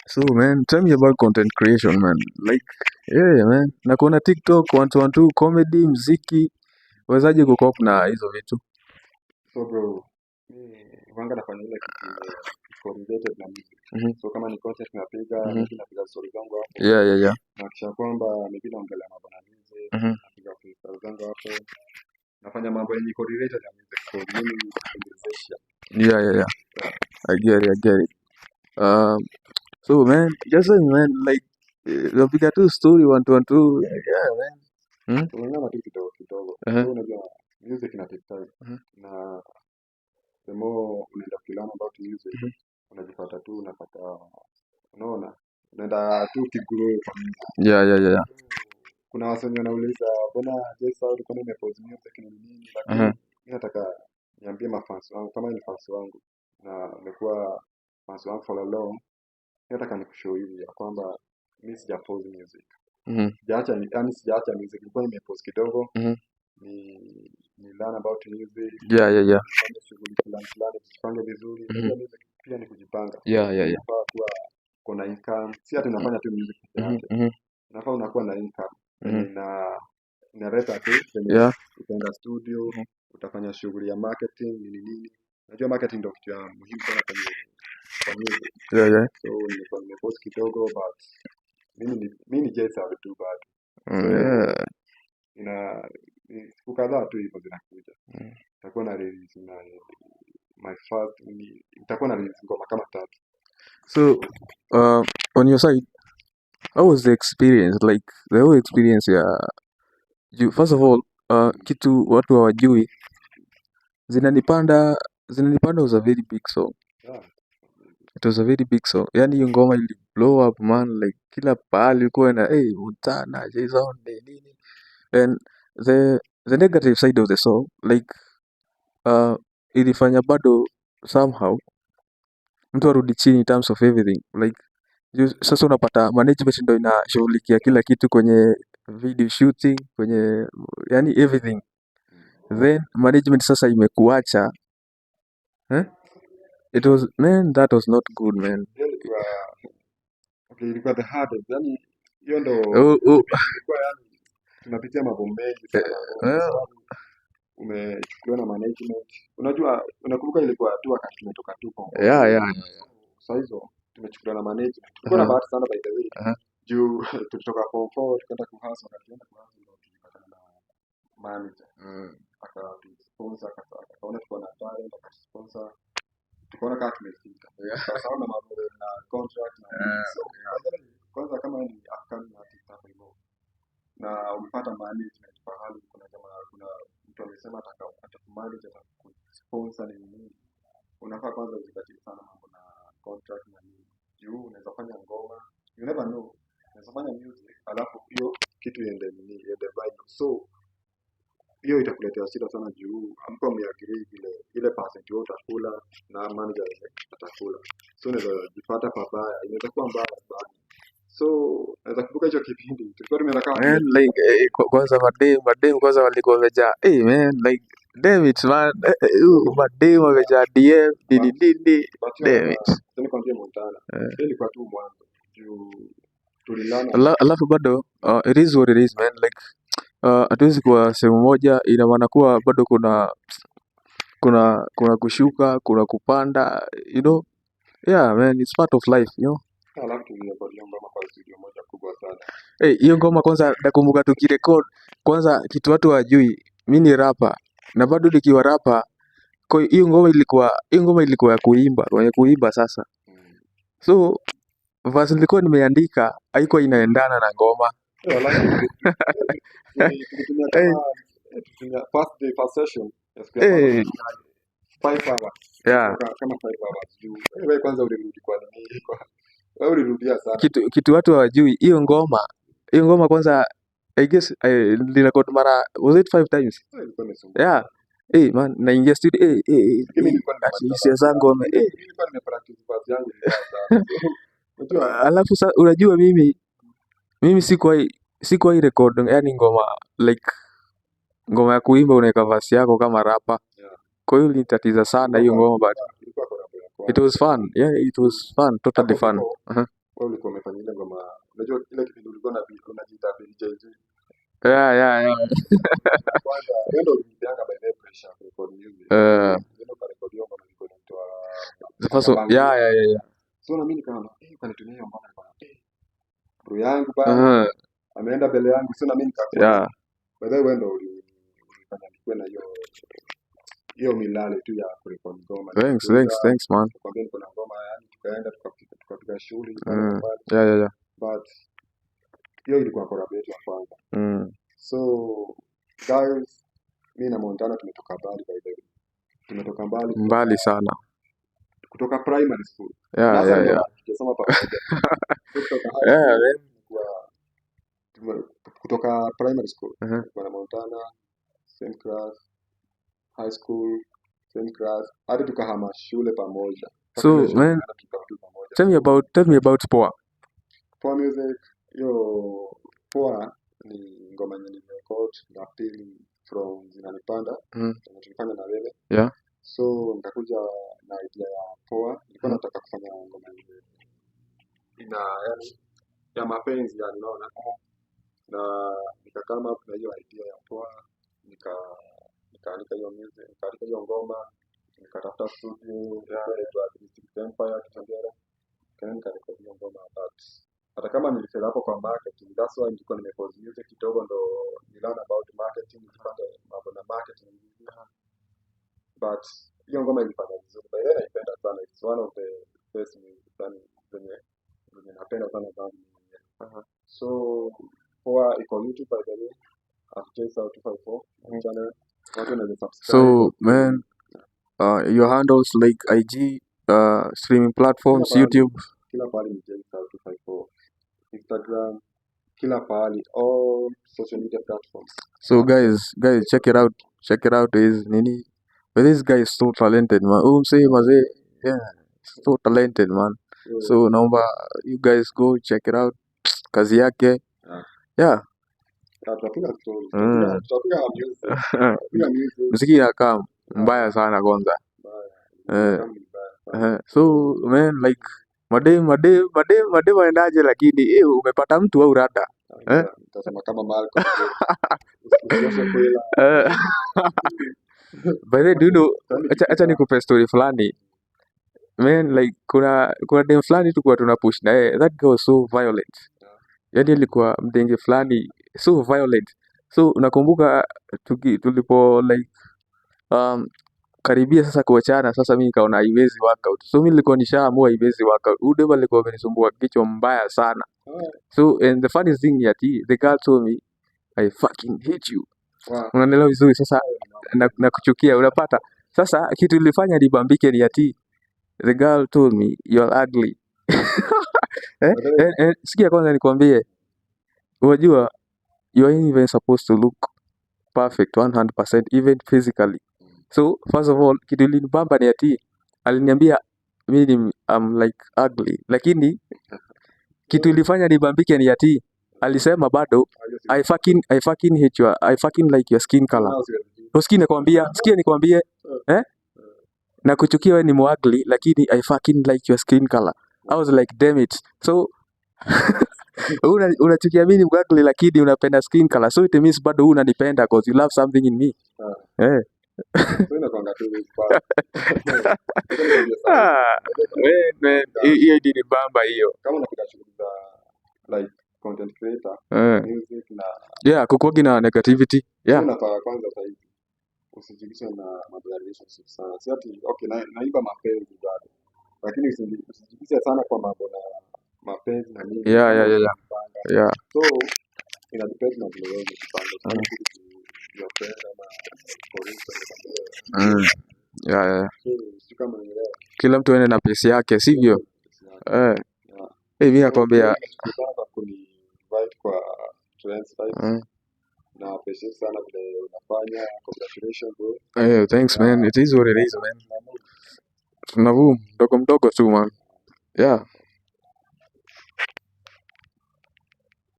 So man, tell me about content creation man. Like, yeah man. Na kuna TikTok, 112 comedy, mziki. Wezaje kukop na hizo vitu? So bro, huanga nafanya ile kitu iko related na music. Mhm. So kama ni content napiga, Mhm. maybe napiga story zangu hapo. Yeah. Nahakikisha kwamba maybe naongelea mambo na music, Mhm. napiga freestyle zangu hapo. Nafanya mambo yenye iko related na music. So mimi ni musician. Yeah. I get it. So man, just saying man, like, unapiga tu story 112. Yeah man. Kulingana tu kidogo kidogo. Uh-huh. So unajua music ina take time. Na the more unaenda kulearn about music, unajipata tu unapata, unaona, unaenda tu kigrow kwa music. Yeah. Kuna wasanii wanauliza mbona Jay Saudi kwa nini umepause music ni nini, lakini Uh-huh. mimi nataka niambie mafans wangu kama ni fans wangu na umekuwa fans wangu for a long, mimi nataka nikushow hivi ya kwamba mimi sijapause music. Sijaacha music, nilikuwa nimepause kidogo. Ni learn about music. Yeah. Nifanye shughuli fulani, tujipange vizuri. Unajua music pia ni kujipanga. Yeah. Unafaa kuwa kuna income. Si ati unafanya tu music peke yake. Unafaa unakuwa na income. Inaleta tu Yeah. utaenda studio, utafanya shughuli ya marketing nini. Unajua marketing ndio kitu ya muhimu sana kwa music. Yeah. So nilikuwa nimepost kidogo but mimi ni Jay Saudi tu bado. Yeah. Siku kadhaa tu hivyo zinakuja. Itakuwa na release na itakuwa na release ngoma kama 3. So, on your side, how was the experience? Like, the whole experience first of all, kitu watu hawajui, zinanipanda was a very big song. Yeah. It was a very big song. Yani hiyo ngoma ili blow up man, like kila pahali ulikuwa na Montana, Jason, nini. And the negative side of the song, like, ilifanya bado somehow mtu arudi chini in terms of everything. Like, sasa unapata management ndio inashughulikia kila kitu kwenye video shooting, kwenye yani everything. Then management sasa imekuacha. That was not good man. Ilikuwa the hardest. Yani hiyo ndo ilikuwa yani tunapitia mambo mengi sana. Umechukuliwa na management. Unajua unakumbuka ilikuwa tu wakati tumetoka tu kwa. Yeah. Sasa hizo tumechukuliwa na management. Tulikuwa na bahati sana by the way. Juu tulitoka form 4 tukaenda kuhasa, tukaenda kuhasa ndio tulipatana na manager. Akasponsor akaona tuko na talent, akasponsor. Tukaona kama tumefika. Sasa na mambo na contract na kwanza kama ni upcoming artist hapo hivyo. Na umepata management pahali kuna mtu amesema atakumanage, atakusponsor ni nini. Unafaa kwanza uzingatie sana mambo na contract na nini. Juu unaweza fanya ngoma, you never know. Unaweza fanya music alafu hiyo kitu iende viral. So hiyo itakuletea shida sana juu amko mmeagree ile percent yote utakula na manager atakula. So unaweza jipata pabaya, inaweza kuwa mbaya sana. So naweza kumbuka hicho kipindi tulikuwa tumeenda kama man, like kwanza madem kwanza walikuwa wamejaa man, like damn it man, madem wamejaa DM nini damn it. Tena kwambia Montana ilikuwa tu mwanzo juu tulilana. Alafu bado it is what it is man, like hatuwezi kuwa sehemu moja, ina maana kuwa bado kuna kushuka, kuna kupanda, you know. Yeah man, it's part of life, you know. Alafu tulirekodia ngoma kwa studio moja kubwa sana. Hiyo ngoma kwanza nakumbuka tukirecord, kwanza kitu watu hawajui, mimi ni rapper na bado nikiwa rapper. Kwa hiyo ngoma ilikuwa ya kuimba sasa. So verse nilikuwa nimeandika haikuwa inaendana na ngoma. First session. Yeah. Kama 5 hours juu. Wewe kwanza ulirudi kwa nini? Wewe ulirudia sana. Kitu watu hawajui, hiyo ngoma kwanza I guess nilirecord mara, was it 5 times? Yeah. Man, naingia studio hisia zangu nilikuwa nimepractice baadhi yangu sana. Alafu sasa unajua mimi sikuwahi record yani ngoma like ngoma ya kuimba unaweka verse yako kama rapper. Kwa hiyo nilitatiza sana hiyo ngoma but it was fun. Yeah, it was fun, totally fun. Yeah. Kwanza wewe ndio ulinipeanga by the pressure ya record music. Ndio karekodi hiyo ngoma ilikuwa inaitwa The first one, yeah. So na mimi nikaona kanitumia hiyo ngoma kwa bro yangu bana. Ameenda mbele yangu, so na mimi nikakuwa. Yeah. By the way wewe ndio ulifanya nikuwe na hiyo milale tu ya kurekodi ngoma. Thanks man. Kwambia niko na ngoma yani tukaenda tukapiga shughuli. Yeah. But hiyo ilikuwa collaboration ya kwanza. So guys, mimi na Montana tumetoka mbali by the way. Tumetoka mbali sana. Kutoka primary school. Yeah. Tumesoma pamoja. Kutoka primary school. Kwa Montana, same class, high school, same class. Hadi tukahama shule pamoja. So man, tell me about Poa. Poa music, Poa ni ngoma yenye nimerecord na pili from Zinanipanda. Tulifanya na wewe. Yeah. So nikakuja na idea ya Poa. Nilikuwa nataka kufanya ngoma yani ya mapenzi yani unaona. Na nikakama na hiyo idea ya Poa, nikaandika hiyo music, nikaandika hiyo ngoma, nikatafuta studio ya Empire Kitengela. Nikarekodi hiyo ngoma hata kama nilifeli hapo kwa marketing, that's why nilikuwa nimepause music kidogo ndo nilearn about marketing, nipande mambo na marketing. But hiyo ngoma ilifanya vizuri. By the way naipenda sana. It's one of the best music zenye napenda sana band. So Poa iko YouTube by the way. J254 channel. Watu wanaweza subscribe. So man, your handles like IG, streaming platforms, YouTube. Kila pahali ni J254. Instagram, kila pahali, all social media platforms. So guys, check it out. Is nini? But this guy is so talented, man. Yeah, so talented, man. So naomba you guys go check it out. Kazi yake. Yeah. Tutapiga music. Muziki inakaa mbaya sana kwanza. So man, like madem waendaje lakini umepata mtu au rada? Nitasema kama Malcolm. By the way, do you know, acha nikupe story fulani. Man, like kuna dem fulani tulikuwa tunapush na yeye. That girl was so violent. Yaani alikuwa mdenge fulani so violent. So nakumbuka tulipo like karibia sasa kuachana, sasa mimi nikaona haiwezi work out. So mimi nilikuwa nishaamua haiwezi work out. Huyu dem alikuwa amenisumbua kichwa mbaya sana. So and the funny thing is the girl told me I fucking hate you. Unaelewa vizuri sasa na kuchukia unapata. Sasa kitu ilifanya nibambike ni ati the girl told me you're ugly. Sikia kwanza nikwambie. Unajua you ain't even supposed to look perfect 100% even physically. So first of all kitu ilinibamba ni ati aliniambia mimi I'm like ugly, lakini kitu ilifanya nibambike ni ati alisema bado I fucking hate you, I fucking like your skin color. Usikie nikwambie na kuchukia wewe ni mwagli lakini I fucking like your skin color. I was like damn it. So unachukia mimi mwagli lakini unapenda skin color. So it means bado unanipenda because you love something in me. Hiyo ni bamba hiyo. Kama unapiga shughuli za like content creator, music na kukuogi na negativity. Unafaa kwanza zaidi usijikishe na mambo ya relationship sana. Si ati okay naimba mapenzi bado. Lakini usijikishe sana kwa mambo na mapenzi na nini. Yeah. So ina depend na vile wewe unapanga. Your friend ama for instance. Kila mtu ene na pesi yake, sivyo? Mimi nakwambia kwa trends na appreciate sana vile unafanya. Congratulations bro. Thanks man. It is what it is man. Tunavu mdogo tu man. Yeah.